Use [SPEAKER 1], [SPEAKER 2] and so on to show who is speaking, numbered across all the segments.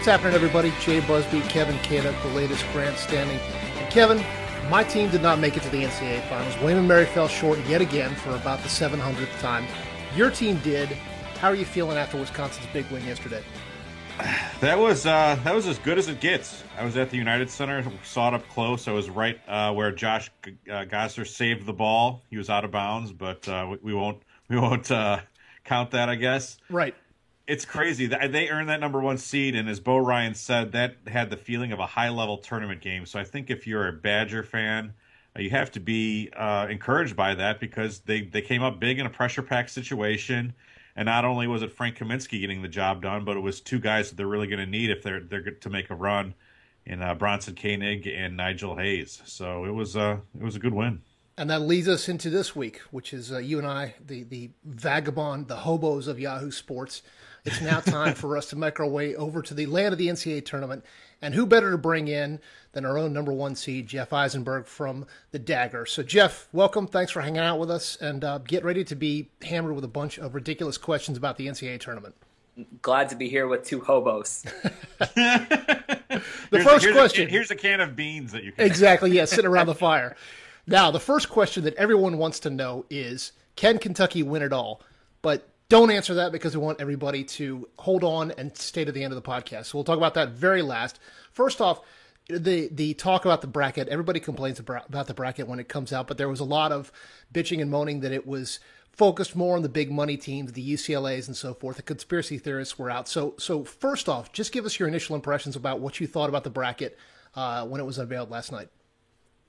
[SPEAKER 1] happening, everybody? Jay Busby, Kevin Cada, the latest grandstanding. And Kevin, my team did not make it to the NCAA Finals. William & Mary fell short yet again for about the 700th time. Your team did. How are you feeling after Wisconsin's big win yesterday?
[SPEAKER 2] That was as good as it gets. I was at the United Center, saw it up close. I was right where Josh Gosser saved the ball. He was out of bounds, but we won't count that, I guess.
[SPEAKER 1] Right.
[SPEAKER 2] It's crazy. They earned that number one seed, and as Bo Ryan said, that had the feeling of a high-level tournament game. So I think if you're a Badger fan, you have to be encouraged by that because they came up big in a pressure-packed situation. And not only was it Frank Kaminsky getting the job done, but it was two guys that they're really going to need if they're to make a run in Bronson Koenig and Nigel Hayes. So it was a good win. And
[SPEAKER 1] that leads us into this week, which is you and I, the vagabond, the hobos of Yahoo Sports. It's now time for us to make our way over to the land of the NCAA tournament. And who better to bring in than our own number one seed, Jeff Eisenberg from the Dagger. So, Jeff, welcome. Thanks for hanging out with us. And get ready to be hammered with a bunch of ridiculous questions about the NCAA tournament.
[SPEAKER 3] Glad to be here with two hobos.
[SPEAKER 2] Here's a can of beans that you can
[SPEAKER 1] Exactly, yeah, sitting around the fire. Now, the first question that everyone wants to know is, can Kentucky win it all? But don't answer that because we want everybody to hold on and stay to the end of the podcast. So we'll talk about that very last. First off, the talk about the bracket, everybody complains about the bracket when it comes out, but there was a lot of bitching and moaning that it was focused more on the big money teams, the UCLAs and so forth. The conspiracy theorists were out. So first off, just give us your initial impressions about what you thought about the bracket when it was unveiled last night.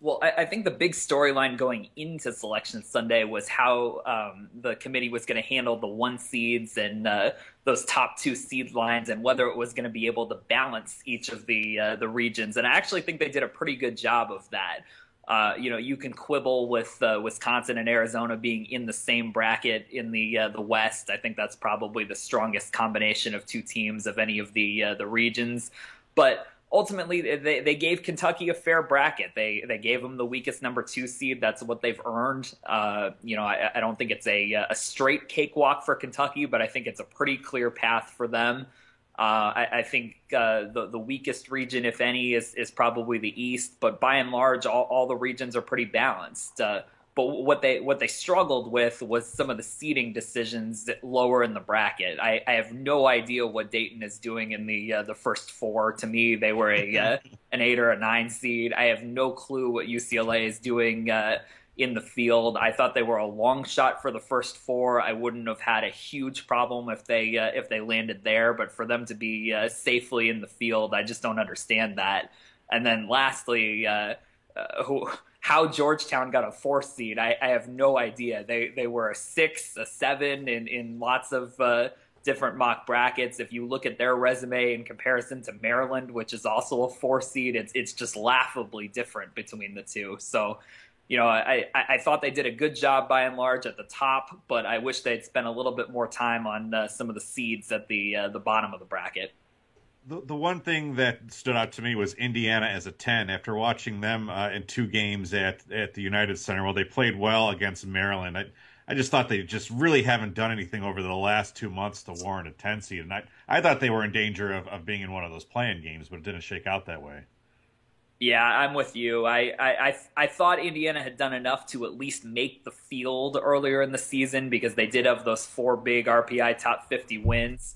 [SPEAKER 3] Well, I think the big storyline going into Selection Sunday was how the committee was going to handle the one seeds and those top two seed lines and whether it was going to be able to balance each of the regions. And I actually think they did a pretty good job of that. You can quibble with Wisconsin and Arizona being in the same bracket in the West. I think that's probably the strongest combination of two teams of any of the regions. But ultimately, they gave Kentucky a fair bracket. They gave them the weakest number two seed. That's what they've earned. I don't think it's a straight cakewalk for Kentucky, but I think it's a pretty clear path for them. I think the weakest region, if any, is probably the East. But by and large, all the regions are pretty balanced. But what they struggled with was some of the seeding decisions lower in the bracket. I have no idea what Dayton is doing in the first four. To me, they were an 8 or a 9 seed. I have no clue what UCLA is doing in the field. I thought they were a long shot for the first four. I wouldn't have had a huge problem if they landed there. But for them to be safely in the field, I just don't understand that. And then lastly, how Georgetown got a 4th seed, I have no idea. They were a 6, a 7 in lots of different mock brackets. If you look at their resume in comparison to Maryland, which is also a 4 seed, it's just laughably different between the two. So, I thought they did a good job by and large at the top, but I wish they'd spent a little bit more time on some of the seeds at the bottom of the bracket.
[SPEAKER 2] The one thing that stood out to me was Indiana as a 10. After watching them in 2 games at the United Center, well, they played well against Maryland. I just thought they just really haven't done anything over the last 2 months to warrant a 10 seed. And I thought they were in danger of being in one of those play-in games, but it didn't shake out that way.
[SPEAKER 3] Yeah, I'm with you. I thought Indiana had done enough to at least make the field earlier in the season because they did have those 4 big RPI top 50 wins.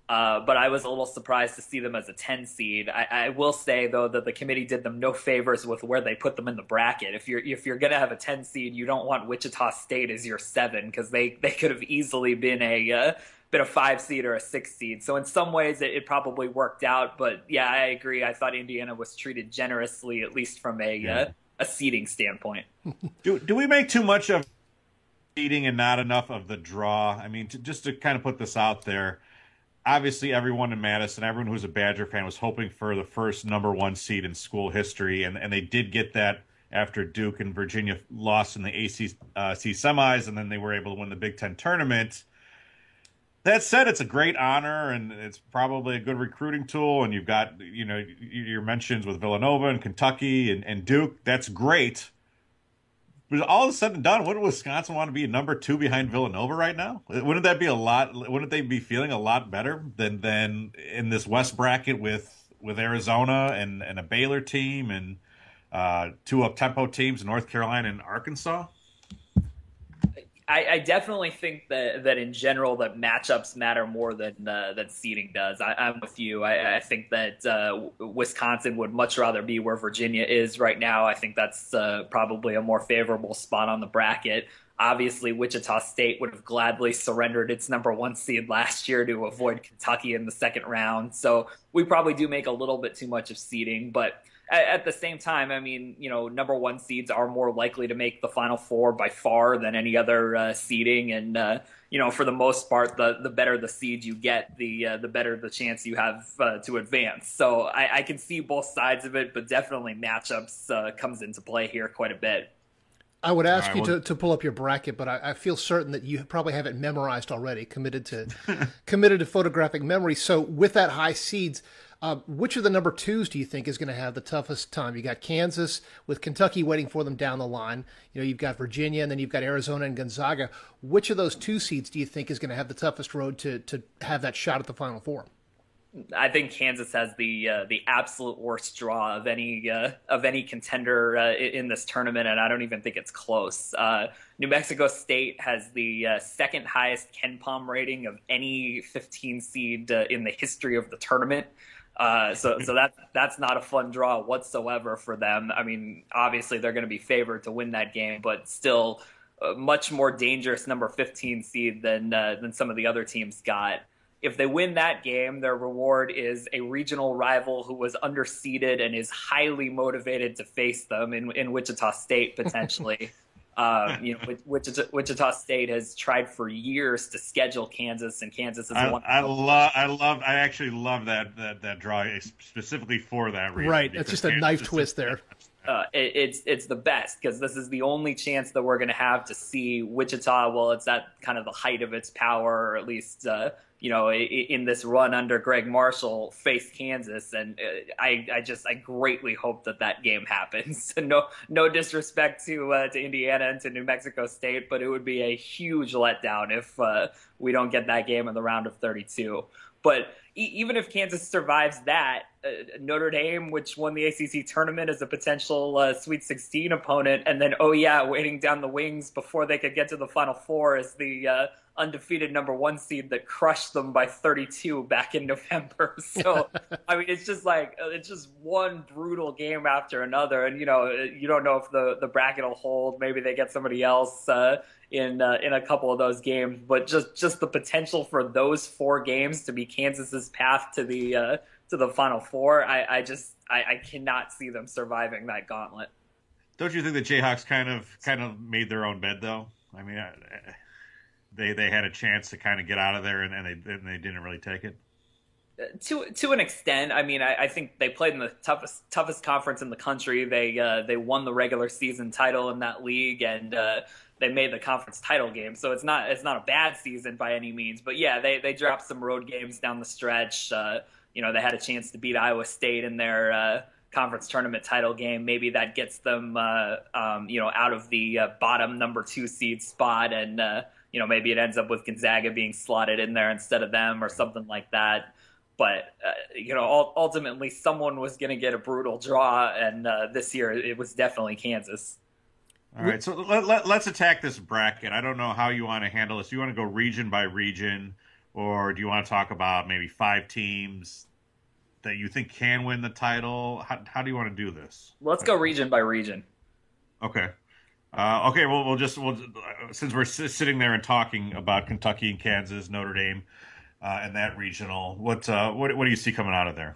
[SPEAKER 3] But I was a little surprised to see them as a 10 seed. I will say, though, that the committee did them no favors with where they put them in the bracket. If you're going to have a 10 seed, you don't want Wichita State as your 7 because they could have easily been a 5 seed or a 6 seed. So in some ways, it probably worked out. But yeah, I agree. I thought Indiana was treated generously, at least from a seeding standpoint.
[SPEAKER 2] Do we make too much of seeding and not enough of the draw? I mean, just to kind of put this out there. Obviously, everyone in Madison, everyone who's a Badger fan, was hoping for the first number 1 seed in school history, and they did get that after Duke and Virginia lost in the ACC semis, and then they were able to win the Big Ten tournament. That said, it's a great honor, and it's probably a good recruiting tool, and you've got your mentions with Villanova and Kentucky and Duke. That's great. But all said and done, wouldn't Wisconsin want to be number 2 behind Villanova right now? Wouldn't that be a lot? Wouldn't they be feeling a lot better than in this West bracket with Arizona and a Baylor team and 2 up-tempo teams, North Carolina and Arkansas?
[SPEAKER 3] I definitely think that in general that matchups matter more than seeding does. I'm with you. I think that Wisconsin would much rather be where Virginia is right now. I think that's probably a more favorable spot on the bracket. Obviously, Wichita State would have gladly surrendered its number 1 seed last year to avoid Kentucky in the second round. So we probably do make a little bit too much of seeding, but at the same time, I mean, number 1 seeds are more likely to make the Final Four by far than any other seeding. And, for the most part, the better the seed you get, the better the chance you have to advance. So I can see both sides of it, but definitely matchups comes into play here quite a bit.
[SPEAKER 1] I would ask you to pull up your bracket, but I feel certain that you probably have it memorized already, committed to photographic memory. So with that high seeds, which of the number 2s do you think is going to have the toughest time? You got Kansas with Kentucky waiting for them down the line. You've got Virginia, and then you've got Arizona and Gonzaga. Which of those 2 seeds do you think is going to have the toughest road to have that shot at the Final Four?
[SPEAKER 3] I think Kansas has the absolute worst draw of any contender in this tournament, and I don't even think it's close. New Mexico State has the second highest KenPom rating of any 15 seed in the history of the tournament. So that's not a fun draw whatsoever for them. I mean, obviously they're going to be favored to win that game, but still a much more dangerous number 15 seed than some of the other teams got. If they win that game, their reward is a regional rival who was underseeded and is highly motivated to face them in Wichita State potentially. Wichita State has tried for years to schedule Kansas, and Kansas is one.
[SPEAKER 2] I actually love that draw specifically for that reason.
[SPEAKER 1] Right, it's just a knife twist there.
[SPEAKER 3] It's the best because this is the only chance that we're going to have to see Wichita. Well, it's at kind of the height of its power, or at least in this run under Greg Marshall, face Kansas, and I greatly hope that game happens. No disrespect to Indiana and to New Mexico State, but it would be a huge letdown if we don't get that game in the round of 32. But even if Kansas survives that, Notre Dame, which won the ACC tournament, as a potential Sweet 16 opponent, and then, waiting down the wings before they could get to the Final Four is the undefeated number 1 seed that crushed them by 32 back in November. So, I mean, it's just one brutal game after another. And, you don't know if the bracket will hold. Maybe they get somebody else in a couple of those games. But just the potential for those 4 games to be Kansas's path to the Final Four, I cannot see them surviving that gauntlet.
[SPEAKER 2] Don't you think the Jayhawks kind of made their own bed, though? I mean, they had a chance to kind of get out of there, and they didn't really take it.
[SPEAKER 3] To an extent, I mean, I think they played in the toughest conference in the country. They won the regular season title in that league, and they made the conference title game. So it's not a bad season by any means. But yeah, they dropped some road games down the stretch. They had a chance to beat Iowa State in their conference tournament title game. Maybe that gets them out of the bottom number 2 seed spot, and maybe it ends up with Gonzaga being slotted in there instead of them or something like that. But, ultimately someone was going to get a brutal draw, and this year it was definitely Kansas.
[SPEAKER 2] All right, so let's attack this bracket. I don't know how you want to handle this. Do you want to go region by region, or do you want to talk about maybe 5 teams that you think can win the title? How do you want to do this?
[SPEAKER 3] Let's go region by region.
[SPEAKER 2] Okay. We'll since we're sitting there and talking about Kentucky and Kansas, Notre Dame, and that regional, what do you see coming out of there?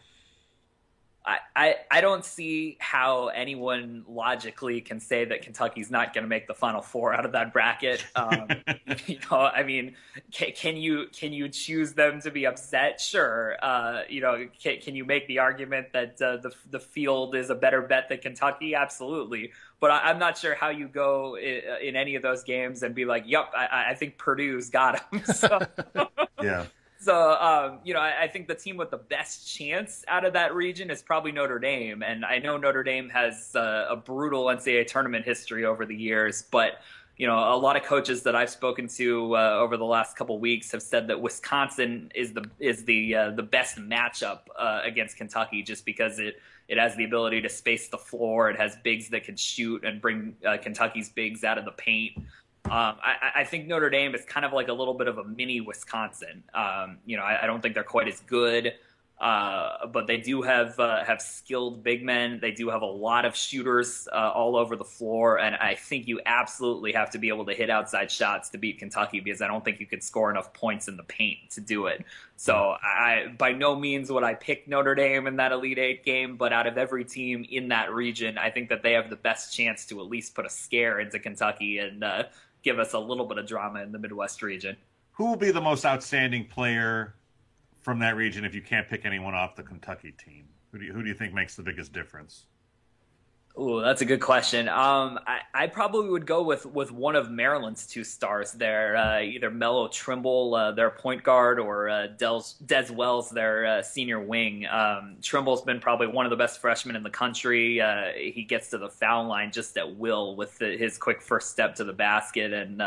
[SPEAKER 3] I don't see how anyone logically can say that Kentucky's not going to make the Final Four out of that bracket. I mean, can you choose them to be upset? Sure. Can you make the argument that the field is a better bet than Kentucky? Absolutely. But I'm not sure how you go in any of those games and be like, "Yep, I think Purdue's got them." So.
[SPEAKER 2] Yeah.
[SPEAKER 3] So, I think the team with the best chance out of that region is probably Notre Dame. And I know Notre Dame has a brutal NCAA tournament history over the years, but a lot of coaches that I've spoken to over the last couple weeks have said that Wisconsin is the best matchup against Kentucky, just because it has the ability to space the floor. It has bigs that can shoot and bring Kentucky's bigs out of the paint. I think Notre Dame is kind of like a little bit of a mini Wisconsin. I don't think they're quite as good, but they do have skilled big men. They do have a lot of shooters all over the floor, and I think you absolutely have to be able to hit outside shots to beat Kentucky, because I don't think you could score enough points in the paint to do it. So by no means would I pick Notre Dame in that Elite Eight game, but out of every team in that region, I think that they have the best chance to at least put a scare into Kentucky and give us a little bit of drama in the Midwest region.
[SPEAKER 2] Who will be the most outstanding player from that region if you can't pick anyone off the Kentucky team? Who do you think makes the biggest difference?
[SPEAKER 3] Ooh, that's a good question. I probably would go with one of Maryland's two stars there, either Melo Trimble, their point guard, or Des Wells, their senior wing. Trimble's been probably one of the best freshmen in the country. He gets to the foul line just at will with his quick first step to the basket, and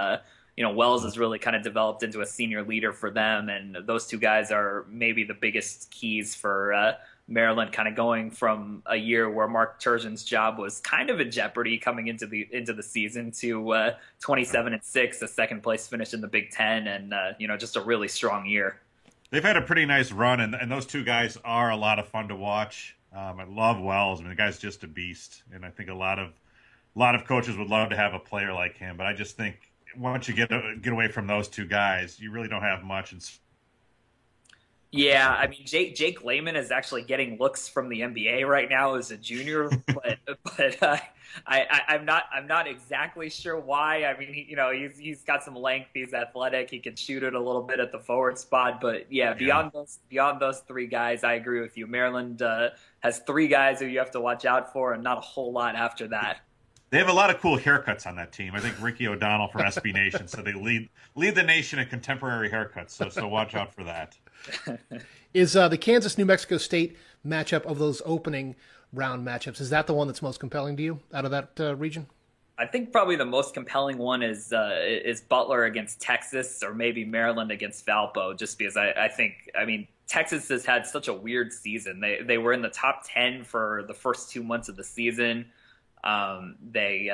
[SPEAKER 3] Wells has really kind of developed into a senior leader for them, and those two guys are maybe the biggest keys for Maryland kind of going from a year where Mark Turgeon's job was kind of in jeopardy coming into the season to 27-6, a second place finish in the Big Ten, and just a really strong year.
[SPEAKER 2] They've had a pretty nice run, and those two guys are a lot of fun to watch. I love Wells. I mean, the guy's just a beast, and I think a lot of coaches would love to have a player like him. But I just think once you get away from those two guys, you really don't have much.
[SPEAKER 3] Yeah, I mean, Jake Layman is actually getting looks from the NBA right now as a junior, but I'm not exactly sure why. I mean, he's got some length, he's athletic, he can shoot it a little bit at the forward spot, but beyond those three guys, I agree with you. Maryland has three guys who you have to watch out for, and not a whole lot after that.
[SPEAKER 2] They have a lot of cool haircuts on that team. I think Ricky O'Donnell from SB Nation said they lead the nation in contemporary haircuts. So watch out for that.
[SPEAKER 1] Is the Kansas-New Mexico State matchup of those opening round matchups, is that the one that's most compelling to you out of that region?
[SPEAKER 3] I think probably the most compelling one is Butler against Texas, or maybe Maryland against Valpo, just because I think Texas has had such a weird season. They were in the top 10 for the first 2 months of the season. They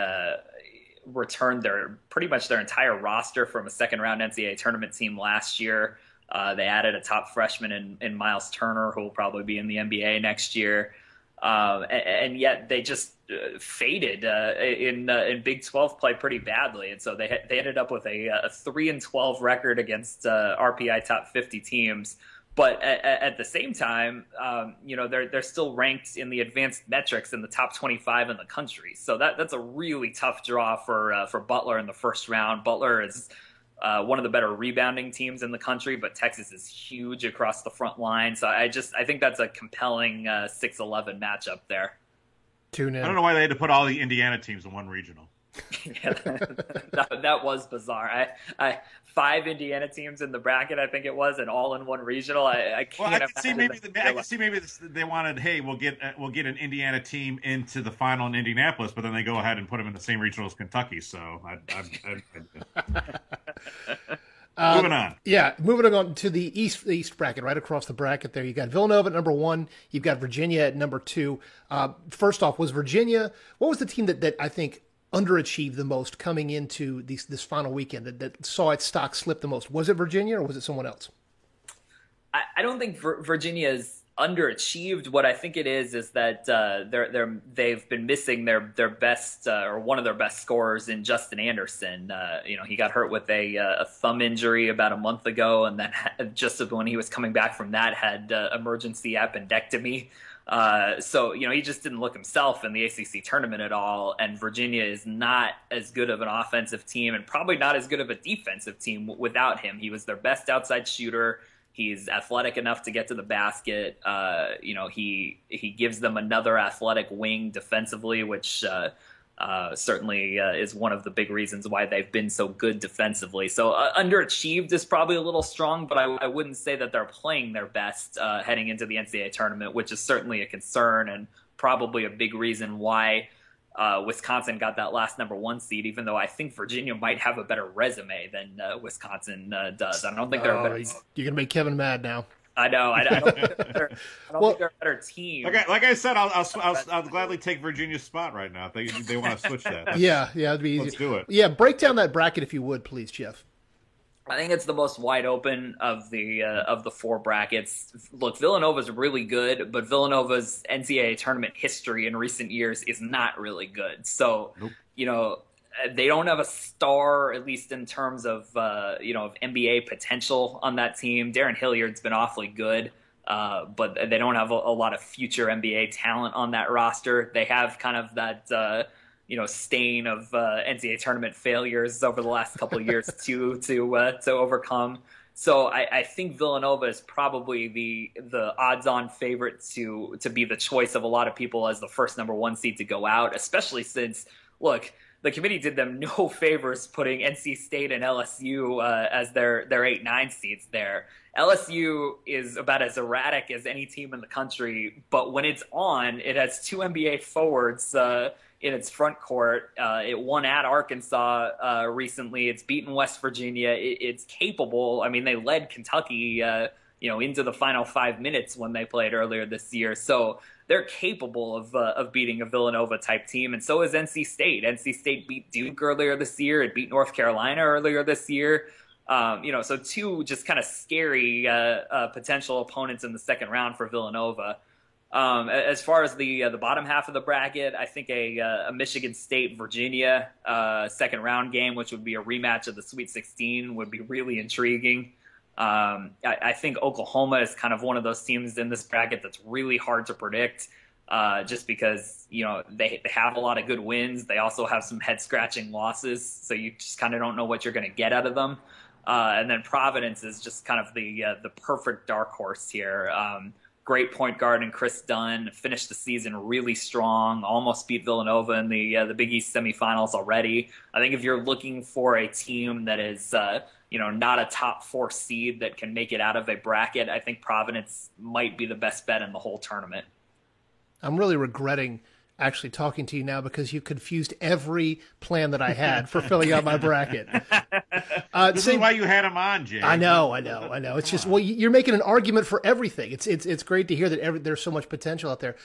[SPEAKER 3] returned pretty much their entire roster from a second round NCAA tournament team last year. They added a top freshman in Miles Turner, who will probably be in the NBA next year. And yet they just faded in Big 12 play pretty badly. And so they ended up with a 3-12 record against RPI top 50 teams. But at the same time, they're still ranked in the advanced metrics in the top 25 in the country. So that's a really tough draw for Butler in the first round. Butler is one of the better rebounding teams in the country, but Texas is huge across the front line. So I think that's a compelling 6-11 matchup there.
[SPEAKER 1] Tune in.
[SPEAKER 2] I don't know why they had to put all the Indiana teams in one regional.
[SPEAKER 3] Yeah, that was bizarre. I 5 Indiana teams in the bracket, I think it was, and all in one regional. I can see maybe
[SPEAKER 2] they wanted, hey, we'll get an Indiana team into the final in Indianapolis, but then they go ahead and put them in the same regional as Kentucky. So moving on.
[SPEAKER 1] Yeah, moving on to the East bracket, right across the bracket there. You got Villanova at number 1. You've got Virginia at number 2. First off, what was the team that I think underachieved the most coming into this final weekend that saw its stock slip the most? Was it Virginia or was it someone else?
[SPEAKER 3] I don't think Virginia is underachieved. What I think it is that they've been missing their best or one of their best scorers in Justin Anderson. He got hurt with a thumb injury about a month ago, and then just when he was coming back from that, had emergency appendectomy. So he just didn't look himself in the ACC tournament at all, and Virginia is not as good of an offensive team and probably not as good of a defensive team without him. He was their best outside shooter. He's athletic enough to get to the basket. He gives them another athletic wing defensively, which certainly is one of the big reasons why they've been so good defensively. So underachieved is probably a little strong, but I wouldn't say that they're playing their best heading into the NCAA tournament, which is certainly a concern and probably a big reason why Wisconsin got that last number 1 seed, even though I think Virginia might have a better resume than Wisconsin does. I don't think they're a better.
[SPEAKER 1] You're going to make Kevin mad now.
[SPEAKER 3] I know. I don't think they're a better team.
[SPEAKER 2] Like I said, I'll gladly take Virginia's spot right now if they want to switch that.
[SPEAKER 1] Yeah, it'd be easy.
[SPEAKER 2] Let's do it.
[SPEAKER 1] Yeah, break down that bracket if you would, please, Jeff.
[SPEAKER 3] I think it's the most wide open of the 4 brackets. Look, Villanova's really good, but Villanova's NCAA tournament history in recent years is not really good. So, nope. They don't have a star, at least in terms of of NBA potential on that team. Darren Hilliard's been awfully good, but they don't have a lot of future NBA talent on that roster. They have kind of that stain of NCAA tournament failures over the last couple of years to overcome. So I think Villanova is probably the odds-on favorite to be the choice of a lot of people as the first number 1 seed to go out, especially since, look, the committee did them no favors putting NC State and LSU as their 8-9 seeds there. LSU is about as erratic as any team in the country, but when it's on, it has 2 NBA forwards in its front court. It won at Arkansas recently. It's beaten West Virginia. It's capable. I mean, they led Kentucky into the final 5 minutes when they played earlier this year. So they're capable of beating a Villanova-type team, and so is NC State. NC State beat Duke earlier this year. It beat North Carolina earlier this year. So 2 just kind of scary potential opponents in the second round for Villanova. As far as the bottom half of the bracket, I think a Michigan State-Virginia second round game, which would be a rematch of the Sweet 16, would be really intriguing. I think Oklahoma is kind of one of those teams in this bracket that's really hard to predict, just because they have a lot of good wins. They also have some head-scratching losses, so you just kind of don't know what you're going to get out of them. And then Providence is just kind of the perfect dark horse here. Great point guard in Chris Dunn, finished the season really strong, almost beat Villanova in the Big East semifinals already. I think if you're looking for a team that is not a top 4 seed that can make it out of a bracket, I think Providence might be the best bet in the whole tournament.
[SPEAKER 1] I'm really regretting actually talking to you now because you confused every plan that I had for filling out my bracket.
[SPEAKER 2] This is why you had him on, Jay.
[SPEAKER 1] I know. It's just, you're making an argument for everything. It's great to hear that there's so much potential out there.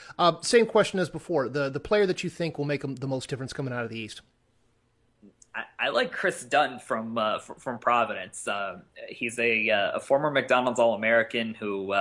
[SPEAKER 1] Same question as before. The player that you think will make the most difference coming out of the East.
[SPEAKER 3] I like Chris Dunn from Providence. He's a former McDonald's All-American who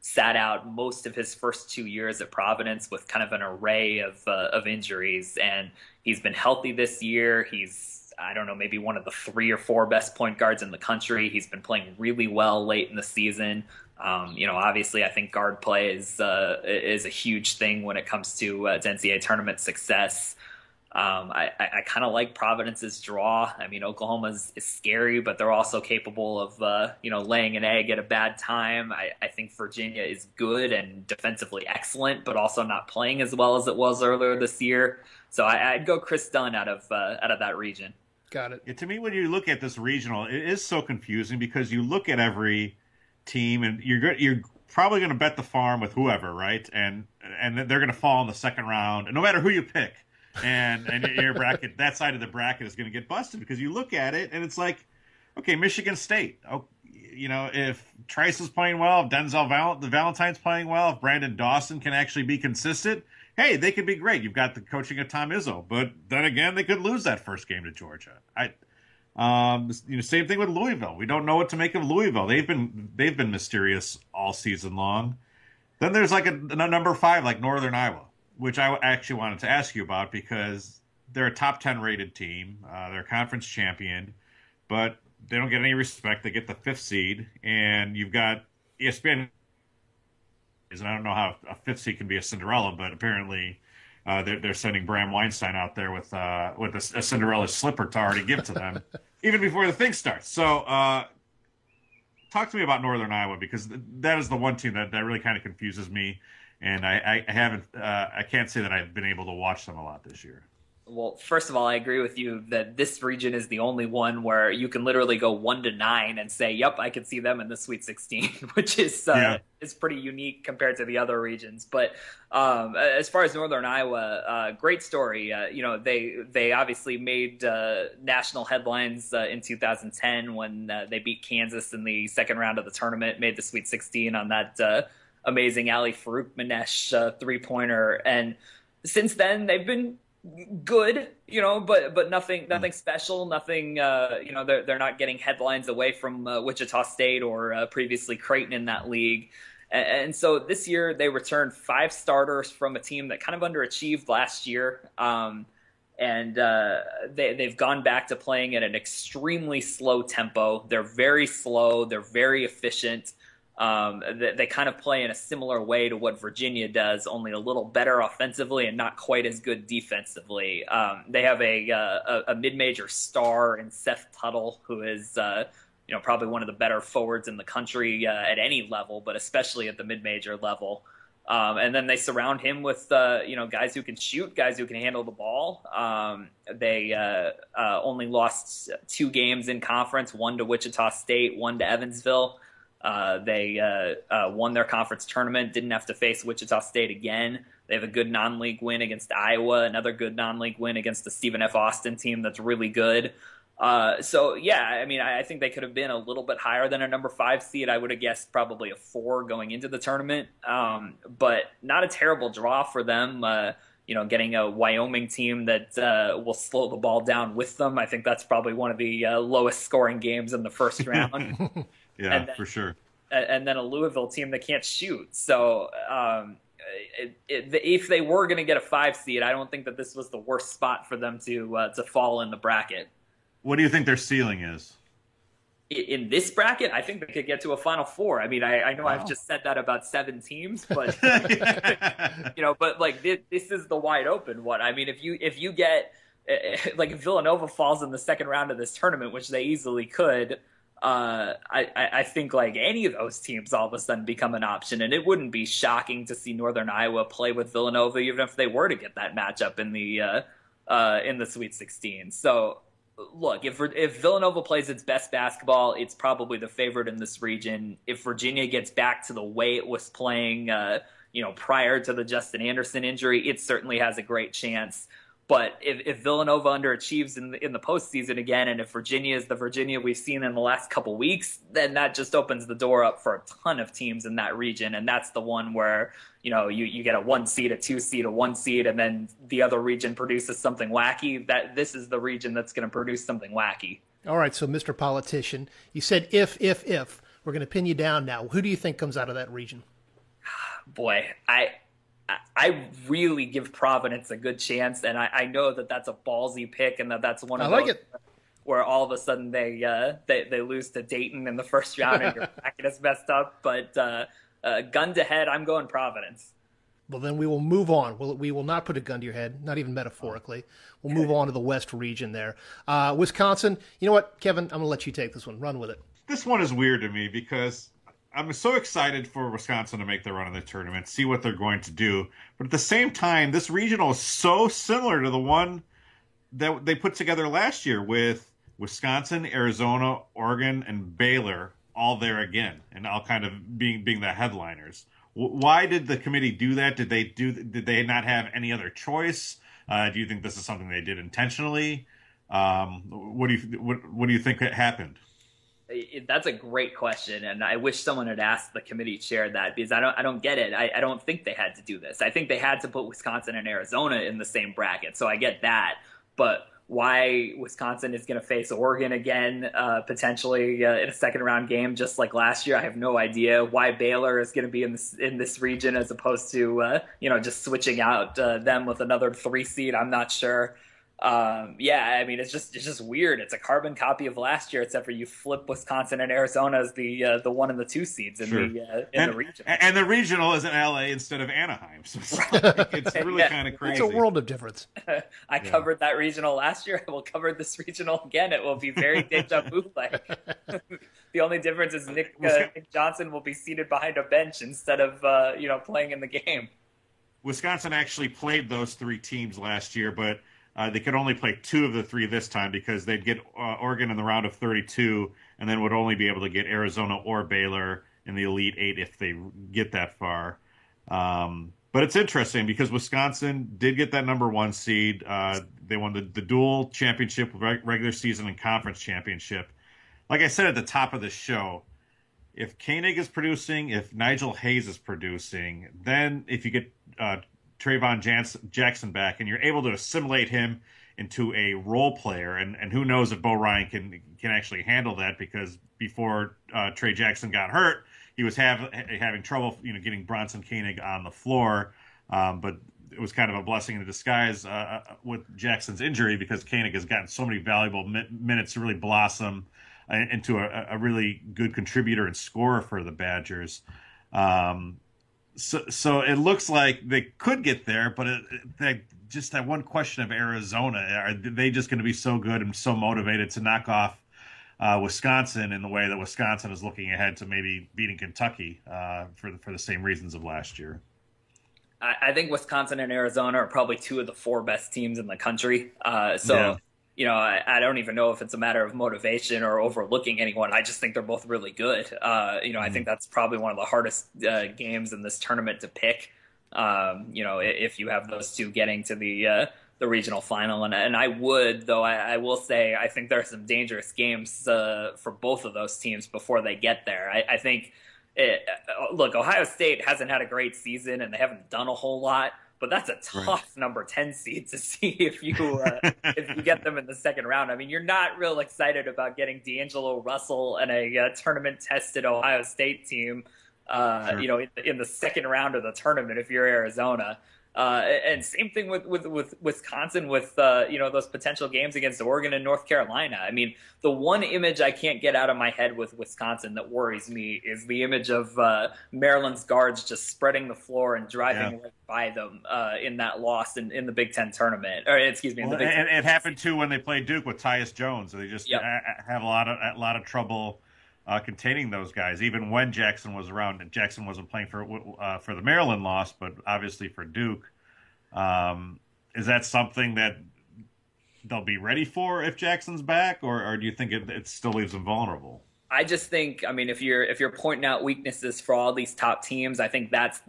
[SPEAKER 3] sat out most of his first 2 years at Providence with kind of an array of injuries, and he's been healthy this year. He's, I don't know, maybe one of the 3 or 4 best point guards in the country. He's been playing really well late in the season. Obviously, I think guard play is a huge thing when it comes to NCAA tournament success. I kind of like Providence's draw. I mean, Oklahoma is scary, but they're also capable of, laying an egg at a bad time. I think Virginia is good and defensively excellent, but also not playing as well as it was earlier this year. So I'd go Chris Dunn out of that region.
[SPEAKER 1] Got it.
[SPEAKER 2] Yeah, to me, when you look at this regional, it is so confusing because you look at every team and you're probably going to bet the farm with whoever, right? And they're going to fall in the second round, and no matter who you pick. And your bracket, that side of the bracket is going to get busted because you look at it and it's like, okay, Michigan State. Oh, if Trice is playing well, if the Valentine's playing well, if Brandon Dawson can actually be consistent, hey, they could be great. You've got the coaching of Tom Izzo, but then again, they could lose that first game to Georgia. Same thing with Louisville. We don't know what to make of Louisville. They've been mysterious all season long. Then there's like a number 5, like Northern Iowa, which I actually wanted to ask you about because they're a top 10 rated team. They're a conference champion, but they don't get any respect. They get the 5th seed, and you've got ESPN. And I don't know how a 5th seed can be a Cinderella, but apparently they're sending Bram Weinstein out there with a Cinderella slipper to already give to them, even before the thing starts. So talk to me about Northern Iowa because that is the one team that really kind of confuses me. And I can't say that I've been able to watch them a lot this year.
[SPEAKER 3] Well, first of all, I agree with you that this region is the only one where you can literally go 1 to 9 and say, "Yep, I could see them in the Sweet 16," which is pretty unique compared to the other regions. But as far as Northern Iowa, great story. They obviously made national headlines in 2010 when they beat Kansas in the second round of the tournament, made the Sweet 16 on that amazing Ali Farouk-Manesh three-pointer, and since then they've been good, but nothing special, nothing, they're not getting headlines away from Wichita State or previously Creighton in that league. And so this year they returned 5 starters from a team that kind of underachieved last year. And they've gone back to playing at an extremely slow tempo. They're very slow. They're very efficient. They kind of play in a similar way to what Virginia does, only a little better offensively and not quite as good defensively. They have a mid-major star in Seth Tuttle, who is probably one of the better forwards in the country at any level, but especially at the mid-major level. And then they surround him with guys who can shoot, guys who can handle the ball. They only lost 2 games in conference, 1 to Wichita State, 1 to Evansville. They won their conference tournament, didn't have to face Wichita State again. They have a good non-league win against Iowa, another good non-league win against the Stephen F. Austin team that's really good. I think they could have been a little bit higher than a number 5 seed. I would have guessed probably a 4 going into the tournament, but not a terrible draw for them. Getting a Wyoming team that will slow the ball down with them. I think that's probably one of the lowest scoring games in the first round.
[SPEAKER 2] Yeah, for sure.
[SPEAKER 3] And then a Louisville team that can't shoot. So if they were going to get a 5 seed, I don't think that this was the worst spot for them to fall in the bracket.
[SPEAKER 2] What do you think their ceiling is?
[SPEAKER 3] In this bracket, I think they could get to a Final Four. I mean, I know I've just said that about 7 teams, but but like this is the wide open one. I mean, if you get if Villanova falls in the second round of this tournament, which they easily could, I think like any of those teams all of a sudden become an option, and it wouldn't be shocking to see Northern Iowa play with Villanova, even if they were to get that matchup in the Sweet 16. So. Look, if Villanova plays its best basketball, it's probably the favorite in this region. If Virginia gets back to the way it was playing, prior to the Justin Anderson injury, it certainly has a great chance. But if Villanova underachieves in the postseason again, and if Virginia is the Virginia we've seen in the last couple weeks, then that just opens the door up for a ton of teams in that region. And that's the one where, you get a 1 seed, a 2 seed, a 1 seed, and then the other region produces something wacky. This is the region that's going to produce something wacky.
[SPEAKER 1] All right, so Mr. Politician, you said if. We're going to pin you down now. Who do you think comes out of that region?
[SPEAKER 3] Boy, I really give Providence a good chance, and I know that that's a ballsy pick, and that's one of those where all of a sudden they lose to Dayton in the first round, and your bracket is messed up. But gun to head, I'm going Providence.
[SPEAKER 1] Well, then we will move on. We will not put a gun to your head, not even metaphorically. We'll move on to the West region there. Wisconsin, you know what, Kevin? I'm going to let you take this one. Run with it.
[SPEAKER 2] This one is weird to me because I'm so excited for Wisconsin to make their run in the tournament, see what they're going to do. But at the same time, this regional is so similar to the one that they put together last year with Wisconsin, Arizona, Oregon, and Baylor all there again, and all kind of being the headliners. Why did the committee do that? Did they not have any other choice? Do you think this is something they did intentionally? What do you think happened?
[SPEAKER 3] That's a great question, and I wish someone had asked the committee chair that, because I don't get it. I don't think they had to do this. I think they had to put Wisconsin and Arizona in the same bracket, so I get that. But why Wisconsin is going to face Oregon again, potentially in a second round game, just like last year, I have no idea. Why Baylor is going to be in this region as opposed to just switching out them with another 3 seed, I'm not sure. I mean, it's just weird. It's a carbon copy of last year, except for you flip Wisconsin and Arizona as the 1 and the 2 seeds in the region.
[SPEAKER 2] And the regional is in LA instead of Anaheim. So it's really kind of crazy.
[SPEAKER 1] It's a world of difference.
[SPEAKER 3] I covered that regional last year. I will cover this regional again. It will be very deja vu-like. The only difference is Nick Johnson will be seated behind a bench instead of playing in the game.
[SPEAKER 2] Wisconsin actually played those 3 teams last year, but They could only play 2 of the 3 this time because they'd get Oregon in the round of 32, and then would only be able to get Arizona or Baylor in the Elite Eight if they get that far. But it's interesting because Wisconsin did get that number 1 seed. They won the dual championship, regular season and conference championship. Like I said at the top of the show, if Koenig is producing, if Nigel Hayes is producing, then if you get Trayvon Jackson back and you're able to assimilate him into a role player, and who knows if Bo Ryan can actually handle that, because before Trey Jackson got hurt, he was having trouble, getting Bronson Koenig on the floor. But it was kind of a blessing in disguise with Jackson's injury, because Koenig has gotten so many valuable minutes to really blossom into a really good contributor and scorer for the Badgers. So it looks like they could get there, but just that one question of Arizona, are they just going to be so good and so motivated to knock off Wisconsin in the way that Wisconsin is looking ahead to maybe beating Kentucky for the same reasons of last year?
[SPEAKER 3] I think Wisconsin and Arizona are probably 2 of the 4 best teams in the country. I don't even know if it's a matter of motivation or overlooking anyone. I just think they're both really good. I think that's probably one of the hardest games in this tournament to pick. If you have those 2 getting to the regional final, and I would, though I will say I think there are some dangerous games for both of those teams before they get there. I think. Look, Ohio State hasn't had a great season and they haven't done a whole lot, but that's a tough number 10 seed to see if you get them in the second round. I mean, you're not real excited about getting D'Angelo Russell and a tournament-tested Ohio State team, in the second round of the tournament if you're Arizona. And same thing with Wisconsin, with those potential games against Oregon and North Carolina. I mean, the one image I can't get out of my head with Wisconsin that worries me is the image of Maryland's guards just spreading the floor and driving right by them in that loss in the Big Ten tournament. Or excuse me, in the Big Ten.
[SPEAKER 2] It happened too when they played Duke with Tyus Jones. They just have a lot of trouble containing those guys, even when Jackson was around. And Jackson wasn't playing for the Maryland loss, but obviously for Duke. Is that something that they'll be ready for if Jackson's back, or do you think it still leaves them vulnerable?
[SPEAKER 3] I just think, I mean, if you're pointing out weaknesses for all these top teams, I think that's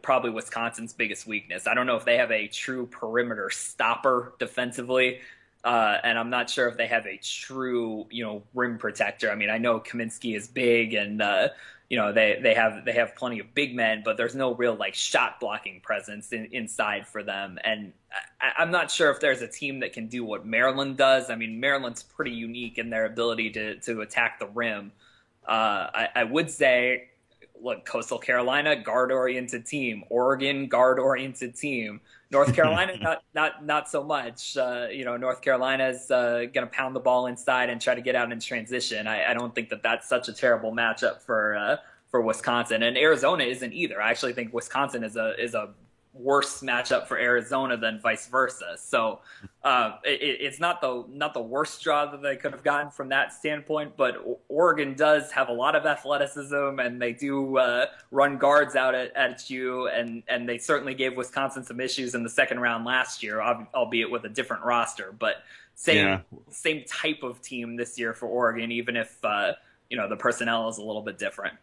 [SPEAKER 3] probably Wisconsin's biggest weakness. I don't know if they have a true perimeter stopper defensively. And I'm not sure if they have a true, rim protector. I mean, I know Kaminsky is big, and they have plenty of big men, but there's no real shot blocking presence inside for them. And I'm not sure if there's a team that can do what Maryland does. I mean, Maryland's pretty unique in their ability to attack the rim. I would say, look, Coastal Carolina, guard-oriented team. Oregon, guard-oriented team. North Carolina, not so much. North Carolina's going to pound the ball inside and try to get out in transition. I don't think that's such a terrible matchup for Wisconsin, and Arizona isn't either. I actually think Wisconsin is a worse matchup for Arizona than vice versa. So it's not the worst draw that they could have gotten from that standpoint, but Oregon does have a lot of athleticism, and they do run guards out at you, and they certainly gave Wisconsin some issues in the second round last year, albeit with a different roster. But same type of team this year for Oregon, even if the personnel is a little bit different.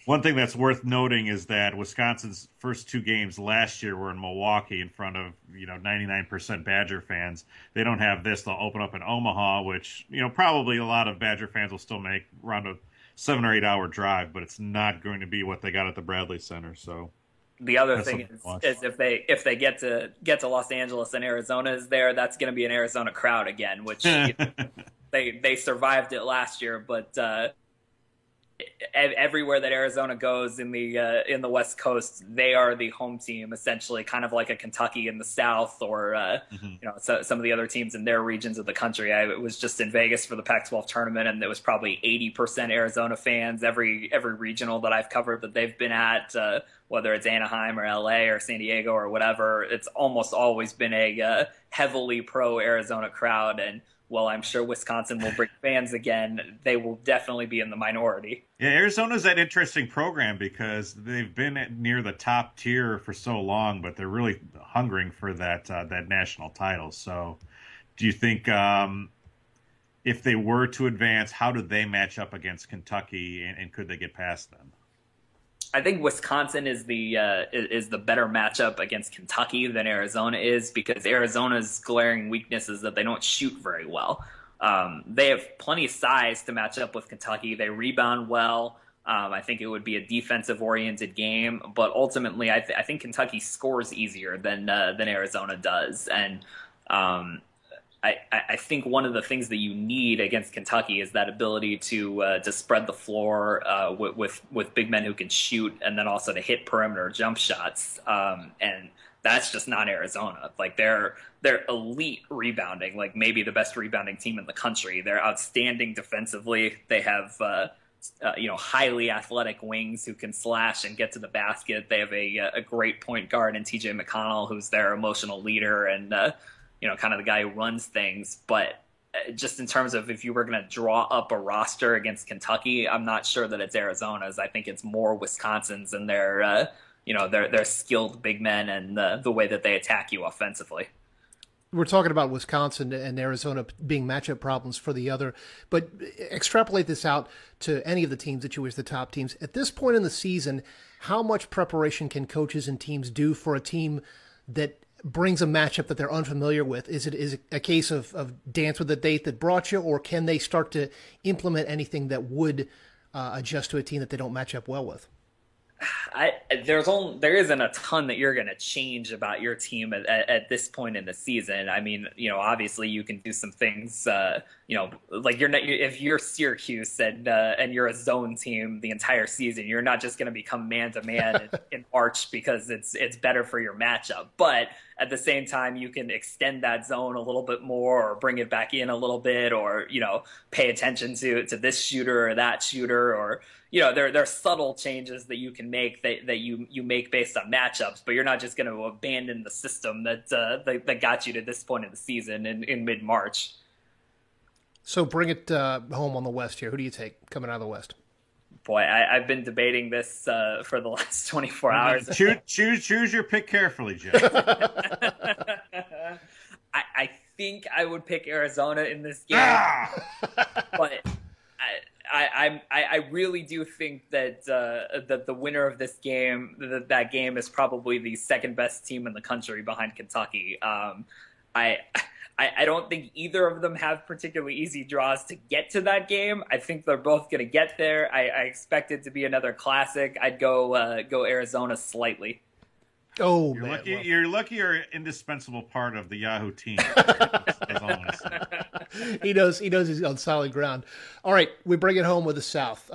[SPEAKER 2] One thing that's worth noting is that Wisconsin's first 2 games last year were in Milwaukee in front of 99% Badger fans. They don't have this. They'll open up in Omaha, which probably a lot of Badger fans will still make around a 7 or 8 hour drive, but it's not going to be what they got at the Bradley Center. So
[SPEAKER 3] the other thing is if they get to Los Angeles and Arizona is there, that's going to be an Arizona crowd again, which they survived it last year, but. Everywhere that Arizona goes in the West Coast, they are the home team, essentially, kind of like a Kentucky in the South, or some of the other teams in their regions of the country. I was just in Vegas for the Pac-12 tournament, and there was probably 80% Arizona fans. Every regional that I've covered that they've been at, whether it's Anaheim or LA or San Diego or whatever, it's almost always been a heavily pro Arizona crowd. And while I'm sure Wisconsin will bring fans again, they will definitely be in the minority.
[SPEAKER 2] Yeah, Arizona's that interesting program because they've been near the top tier for so long, but they're really hungering for that national title. So Do you think if they were to advance, how do they match up against Kentucky, and could they get past them?
[SPEAKER 3] I think Wisconsin is the better matchup against Kentucky than Arizona is, because Arizona's glaring weakness is that they don't shoot very well. They have plenty of size to match up with Kentucky. They rebound well. I think it would be a defensive-oriented game, but ultimately, I think Kentucky scores easier than Arizona does, and I think one of the things that you need against Kentucky is that ability to spread the floor with big men who can shoot, and then also to hit perimeter jump shots. And that's just not Arizona. Like they're elite rebounding, like maybe the best rebounding team in the country. They're outstanding defensively. They have highly athletic wings who can slash and get to the basket. They have a great point guard in T.J. McConnell, who's their emotional leader and kind of the guy who runs things. But just in terms of if you were going to draw up a roster against Kentucky, I'm not sure that it's Arizona's. I think it's more Wisconsin's and their skilled big men and the way that they attack you offensively.
[SPEAKER 1] We're talking about Wisconsin and Arizona being matchup problems for the other, but extrapolate this out to any of the teams that you wish the top teams. At this point in the season, how much preparation can coaches and teams do for a team that brings a matchup that they're unfamiliar with? Is it a case of dance with the date that brought you, or can they start to implement anything that would adjust to a team that they don't match up well with?
[SPEAKER 3] There isn't a ton that you're going to change about your team at this point in the season. I mean, obviously you can do some things, like if you're Syracuse and you're a zone team the entire season, you're not just going to become man to man in March because it's better for your matchup. But at the same time, you can extend that zone a little bit more, or bring it back in a little bit, or pay attention to this shooter or that shooter, or there are subtle changes that you can make that you make based on matchups, but you're not just going to abandon the system that got you to this point of the season in mid-March.
[SPEAKER 1] So bring it home on the West here. Who do you take coming out of the West?
[SPEAKER 3] Boy, I've been debating this for the last 24 hours.
[SPEAKER 2] Choose your pick carefully, Jeff.
[SPEAKER 3] I think I would pick Arizona in this game, but I really do think that the winner of this game, that game is probably the second best team in the country behind Kentucky. I don't think either of them have particularly easy draws to get to that game. I think they're both going to get there. I expect it to be another classic. I'd go Arizona slightly.
[SPEAKER 1] Oh,
[SPEAKER 2] you're
[SPEAKER 1] man.
[SPEAKER 2] Lucky, well. You're lucky you're an indispensable part of the Yahoo team.
[SPEAKER 1] He knows he's on solid ground. All right, we bring it home with the South.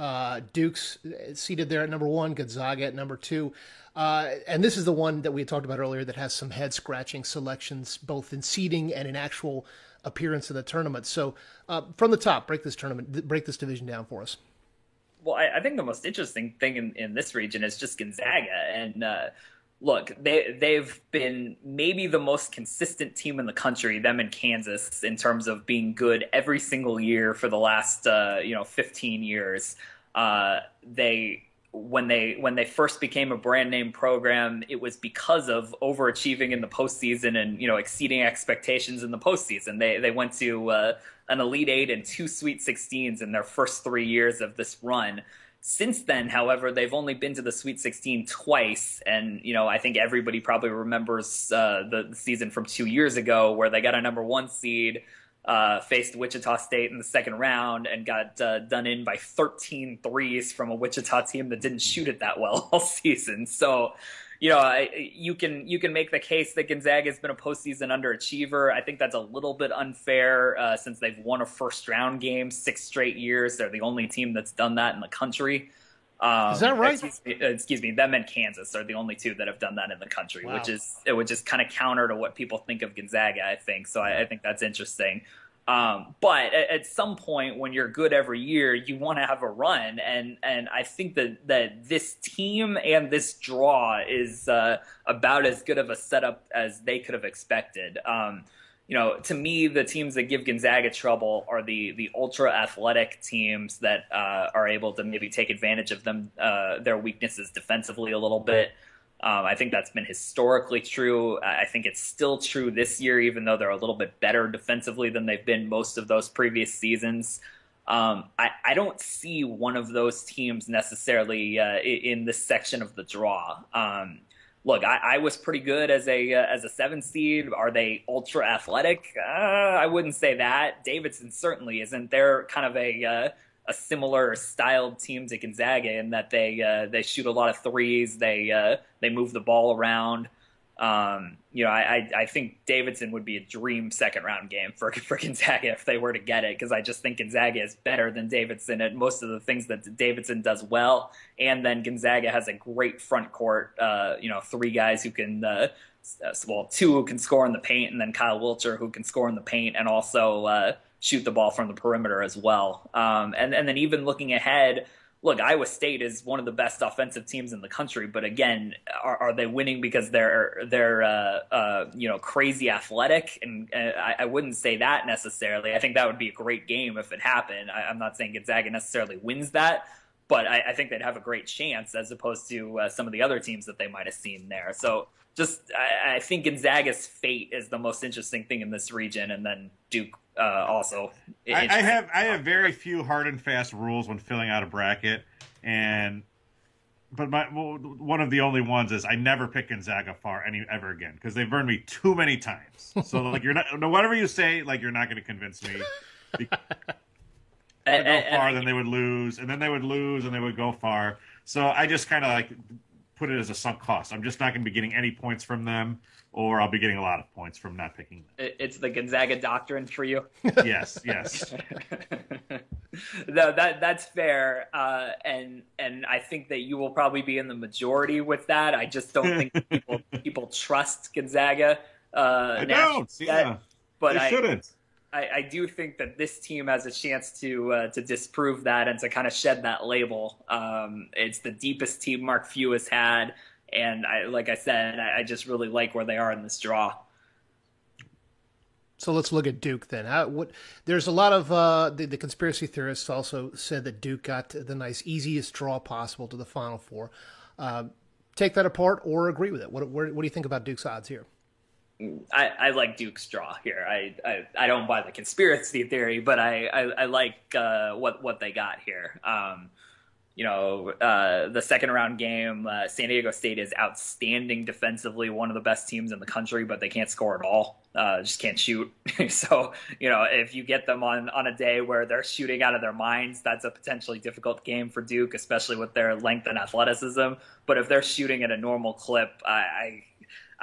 [SPEAKER 1] Duke's seated there at number 1, Gonzaga at number 2. And this is the one that we had talked about earlier that has some head-scratching selections, both in seeding and in actual appearance in the tournament. So from the top, break this division down for us.
[SPEAKER 3] Well, I think the most interesting thing in this region is just Gonzaga. And look, they've been maybe the most consistent team in the country, them and Kansas, in terms of being good every single year for the last 15 years. When they first became a brand name program, it was because of overachieving in the postseason and exceeding expectations in the postseason. They went to an Elite Eight and 2 Sweet 16s in their first 3 years of this run. Since then, however, they've only been to the Sweet 16 twice, and I think everybody probably remembers the season from 2 years ago where they got a number 1 seed. Faced Wichita State in the second round and got done in by 13 threes from a Wichita team that didn't shoot it that well all season. So, you can make the case that Gonzaga has been a postseason underachiever. I think that's a little bit unfair since they've won a first-round game 6 straight years. They're the only team that's done that in the country.
[SPEAKER 1] Is that right?
[SPEAKER 3] Excuse me. Them and Kansas are the only 2 that have done that in the country,
[SPEAKER 1] wow.
[SPEAKER 3] which is kind of counter to what people think of Gonzaga, I think. So I think that's interesting. But at some point when you're good every year, you want to have a run. And I think that this team and this draw is about as good of a setup as they could have expected. To me, the teams that give Gonzaga trouble are the ultra athletic teams that are able to maybe take advantage of their weaknesses defensively a little bit. I think that's been historically true. I think it's still true this year, even though they're a little bit better defensively than they've been most of those previous seasons. I don't see one of those teams necessarily in this section of the draw. Look, I was pretty good as a 7 seed. Are they ultra athletic? I wouldn't say that. Davidson certainly isn't. They're kind of a similar styled team to Gonzaga in that they shoot a lot of threes. They move the ball around. I think Davidson would be a dream second round game for Gonzaga if they were to get it, because I just think Gonzaga is better than Davidson at most of the things that Davidson does well. And then Gonzaga has a great front court, 3 guys who can, 2 who can score in the paint, and then Kyle Wilcher who can score in the paint and also shoot the ball from the perimeter as well. And then even looking ahead, look, Iowa State is one of the best offensive teams in the country, but again, are they winning because they're crazy athletic? And I wouldn't say that necessarily. I think that would be a great game if it happened. I'm not saying Gonzaga necessarily wins that, but I think they'd have a great chance as opposed to some of the other teams that they might have seen there. So I think Gonzaga's fate is the most interesting thing in this region, and then Duke. Also,
[SPEAKER 2] I have very few hard and fast rules when filling out a bracket, but one of the only ones is I never pick Gonzaga far ever again because they've burned me too many times. So like whatever you say, like you're not going to convince me. They go far, then they would lose, and then they would lose, and they would go far. So I just kind of like put it as a sunk cost. I'm just not going to be getting any points from them, or I'll be getting a lot of points from not picking them.
[SPEAKER 3] It's the Gonzaga doctrine for you.
[SPEAKER 2] Yes.
[SPEAKER 3] No, that's fair, and I think that you will probably be in the majority with that. I just don't think people trust Gonzaga.
[SPEAKER 2] I don't. Yeah,
[SPEAKER 3] but
[SPEAKER 2] they shouldn't.
[SPEAKER 3] I do think that this team has a chance to disprove that and to kind of shed that label. It's the deepest team Mark Few has had. And like I said, I just really like where they are in this draw.
[SPEAKER 1] So let's look at Duke then. There's a lot of the conspiracy theorists also said that Duke got the nice easiest draw possible to the Final Four. Take that apart or agree with it. What do you think about Duke's odds here?
[SPEAKER 3] I like Duke's draw here. I don't buy the conspiracy theory, but I like what they got here. The second round game, San Diego State is outstanding defensively, one of the best teams in the country, but they can't score at all. Just can't shoot. So, if you get them on a day where they're shooting out of their minds, that's a potentially difficult game for Duke, especially with their length and athleticism. But if they're shooting at a normal clip,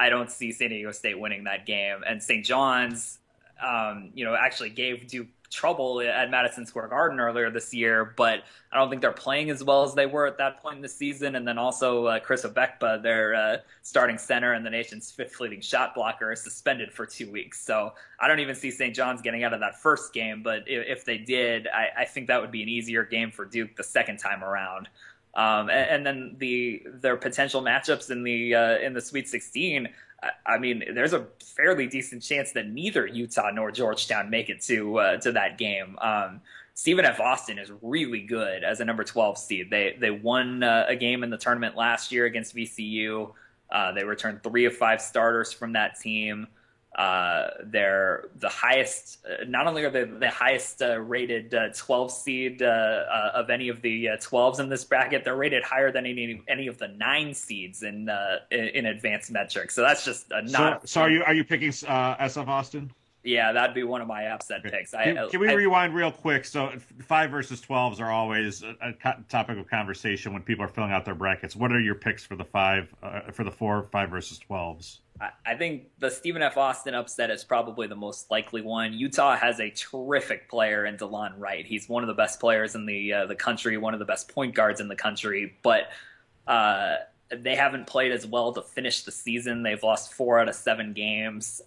[SPEAKER 3] I don't see San Diego State winning that game. And St. John's, actually gave Duke trouble at Madison Square Garden earlier this year, but I don't think they're playing as well as they were at that point in the season. And then also Chris Obekpa, their starting center and the nation's 5th leading shot blocker, is suspended for 2 weeks. So I don't even see St. John's getting out of that first game, but if they did, I think that would be an easier game for Duke the second time around. And then their potential matchups in the Sweet 16. I mean, there's a fairly decent chance that neither Utah nor Georgetown make it to that game. Stephen F. Austin is really good as a number 12 seed. They won a game in the tournament last year against VCU. They returned 3 of 5 starters from that team. They're the highest. Not only are they the highest rated 12 seed of any of the 12s in this bracket, they're rated higher than any of the 9 seeds in advanced metrics. So that's just not.
[SPEAKER 2] So are you picking SF Austin?
[SPEAKER 3] Yeah, that'd be one of my upset picks.
[SPEAKER 2] Can we rewind real quick? So 5 versus 12s are always a topic of conversation when people are filling out their brackets. What are your picks for the 4, 5 versus 12s?
[SPEAKER 3] I think the Stephen F. Austin upset is probably the most likely one. Utah has a terrific player in DeLon Wright. He's one of the best players in the country, one of the best point guards in the country, but they haven't played as well to finish the season. They've lost 4 out of 7 games.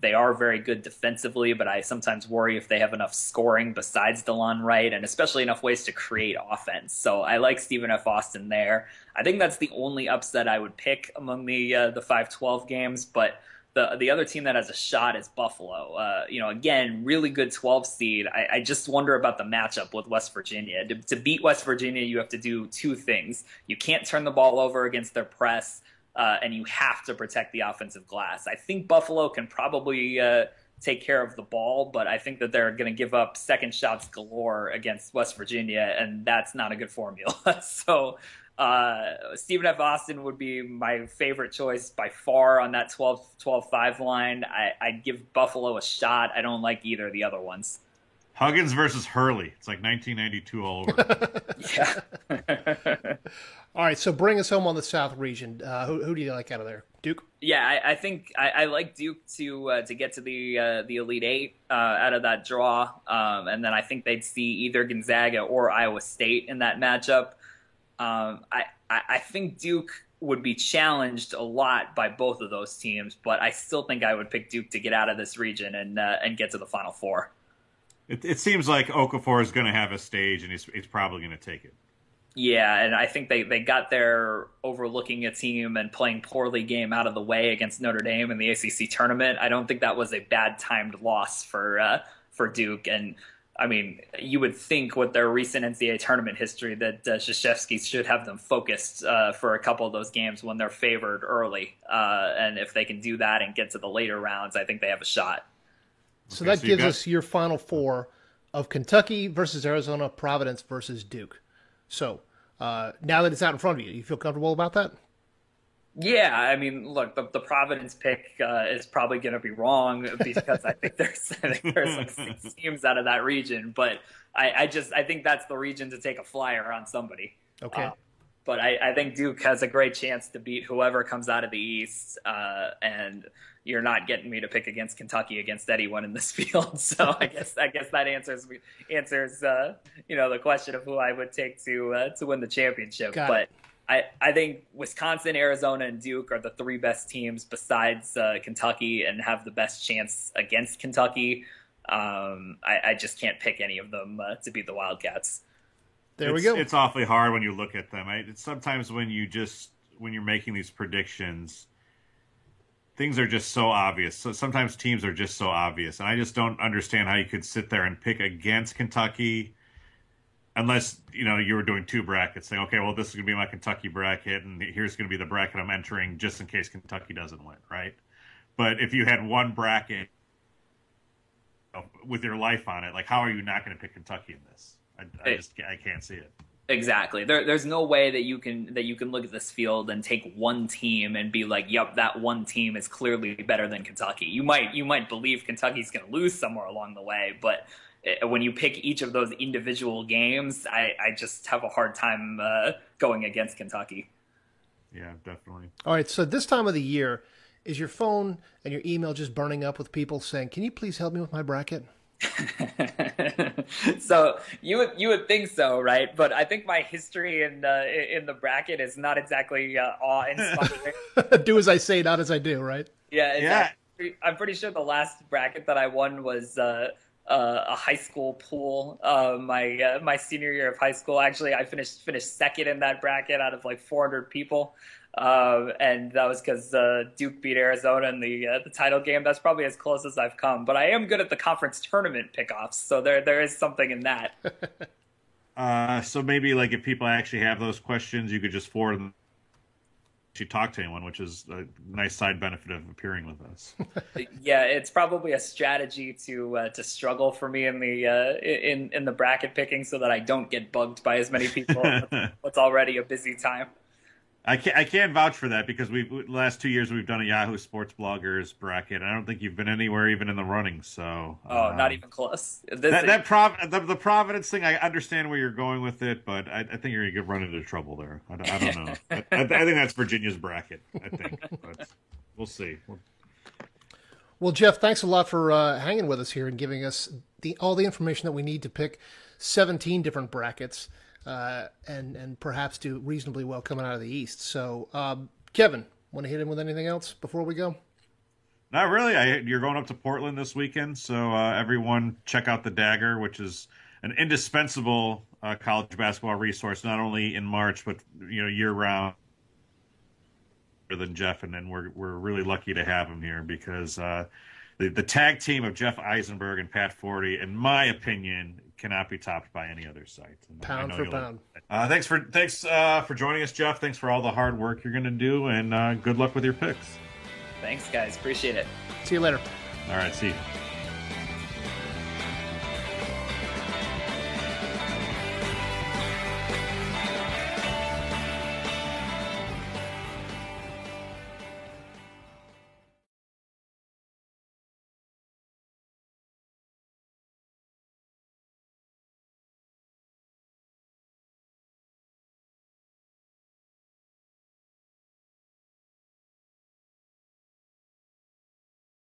[SPEAKER 3] They are very good defensively, but I sometimes worry if they have enough scoring besides DeLon Wright, and especially enough ways to create offense. So I like Stephen F. Austin there. I think that's the only upset I would pick among the 5-12 games, but the other team that has a shot is Buffalo. Again, really good 12 seed. I just wonder about the matchup with West Virginia. To beat West Virginia, you have to do 2 things. You can't turn the ball over against their press, and you have to protect the offensive glass. I think Buffalo can probably take care of the ball, but I think that they're going to give up second shots galore against West Virginia, and that's not a good formula. So Stephen F. Austin would be my favorite choice by far on that 12-5 line. I'd give Buffalo a shot. I don't like either of the other ones.
[SPEAKER 2] Huggins versus Hurley. It's like 1992 all over.
[SPEAKER 3] Yeah.
[SPEAKER 1] All right, so bring us home on the South region. Who do you like out of there? Duke?
[SPEAKER 3] Yeah, I think I like Duke to get to the Elite Eight out of that draw, and then I think they'd see either Gonzaga or Iowa State in that matchup. I think Duke would be challenged a lot by both of those teams, but I still think I would pick Duke to get out of this region and get to the Final Four.
[SPEAKER 2] It seems like Okafor is going to have a stage, and he's probably going to take it.
[SPEAKER 3] Yeah, and I think they got their overlooking a team and playing poorly game out of the way against Notre Dame in the ACC tournament. I don't think that was a bad timed loss for Duke. And I mean, you would think with their recent NCAA tournament history that Krzyzewski should have them focused for a couple of those games when they're favored early. And if they can do that and get to the later rounds, I think they have a shot.
[SPEAKER 1] So that gives us your Final Four of Kentucky versus Arizona, Providence versus Duke. So now that it's out in front of you, you feel comfortable about that?
[SPEAKER 3] Yeah, I mean, look, the Providence pick is probably going to be wrong because I think there's like 6 teams out of that region, but I think that's the region to take a flyer on somebody.
[SPEAKER 1] Okay.
[SPEAKER 3] But I think Duke has a great chance to beat whoever comes out of the East, and you're not getting me to pick against Kentucky against anyone in this field. So I guess that answers the question of who I would take to win the championship. But I think Wisconsin, Arizona, and Duke are the 3 best teams besides Kentucky and have the best chance against Kentucky. I just can't pick any of them to beat the Wildcats.
[SPEAKER 1] There we go.
[SPEAKER 2] It's awfully hard when you look at them. It's sometimes when you're making these predictions, things are just so obvious. So sometimes teams are just so obvious, and I just don't understand how you could sit there and pick against Kentucky unless you were doing 2 brackets, saying, okay, well, this is going to be my Kentucky bracket, and here's going to be the bracket I'm entering just in case Kentucky doesn't win, right? But if you had one bracket with your life on it, like, how are you not going to pick Kentucky in this? I can't see it.
[SPEAKER 3] Exactly. There's no way that you can look at this field and take one team and be like, "Yep, that one team is clearly better than Kentucky." You might believe Kentucky's going to lose somewhere along the way, but when you pick each of those individual games, I just have a hard time going against Kentucky.
[SPEAKER 2] Yeah, definitely.
[SPEAKER 1] All right. So this time of the year, is your phone and your email just burning up with people saying, "Can you please help me with my bracket"?
[SPEAKER 3] So you would think so, right? But I think my history in the bracket is not exactly awe-inspiring.
[SPEAKER 1] Do as I say, not as I do, right?
[SPEAKER 3] Yeah, exactly. I'm pretty sure the last bracket that I won was a high school pool. My senior year of high school, actually, I finished second in that bracket out of like 400 people. And that was because Duke beat Arizona in the title game. That's probably as close as I've come. But I am good at the conference tournament pickoffs, so there is something in that.
[SPEAKER 2] So maybe like if people actually have those questions, you could just forward them to talk to anyone, which is a nice side benefit of appearing with us.
[SPEAKER 3] Yeah, it's probably a strategy to struggle for me in the bracket picking, so that I don't get bugged by as many people. What's already a busy time.
[SPEAKER 2] I can't vouch for that because the last 2 years we've done a Yahoo Sports Bloggers bracket, and I don't think you've been anywhere even in the running. So
[SPEAKER 3] not even close.
[SPEAKER 2] The Providence thing, I understand where you're going with it, but I think you're gonna run into trouble there. I don't know. I think that's Virginia's bracket. I think, but we'll see.
[SPEAKER 1] Well, Jeff, thanks a lot for hanging with us here and giving us all the information that we need to pick 17 different brackets. And perhaps do reasonably well coming out of the East. So, Kevin, want to hit him with anything else before we go?
[SPEAKER 2] Not really. You're going up to Portland this weekend, so everyone check out the Dagger, which is an indispensable college basketball resource, not only in March but year round. Than Jeff, and we're really lucky to have him here because the tag team of Jeff Eisenberg and Pat Forty, in my opinion, cannot be topped by any other site. And
[SPEAKER 1] pound for pound.
[SPEAKER 2] Thanks for joining us, Jeff. Thanks for all the hard work you're going to do, and good luck with your picks.
[SPEAKER 3] Thanks, guys. Appreciate it.
[SPEAKER 1] See you later.
[SPEAKER 2] All right, see you.